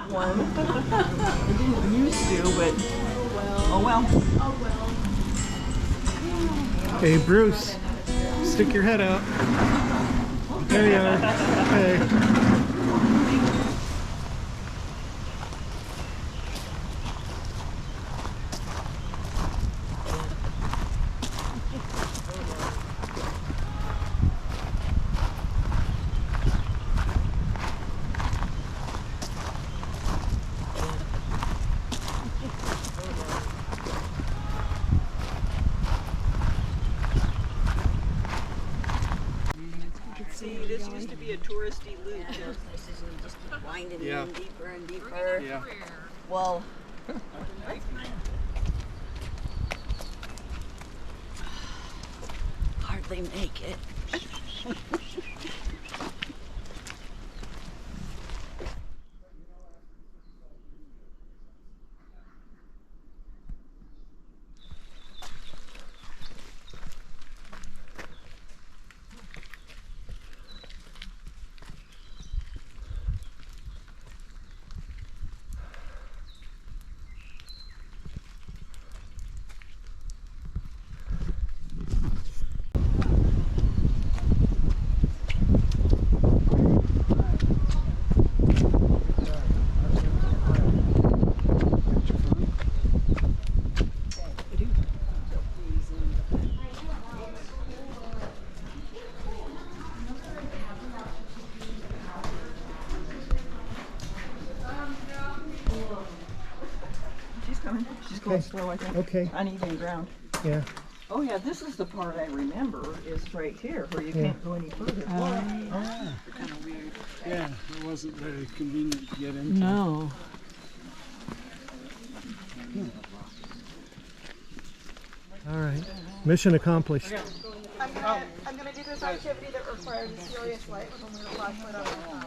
one. It didn't used to, but oh well. Hey, Bruce, stick your head out. There you are. Hey. See, this used to be a touristy loop. Places and just keep winding in deeper and deeper. Yeah. Well, hardly make it. She's coming. She's going slow, I think. Okay. Uneven ground. Yeah. Oh yeah, this is the part I remember is right here where you can't go any further. Kind of weird. Yeah, it wasn't very convenient to get into. No. All right. Mission accomplished. I'm gonna do this activity that requires a serious light with only a flashlight on.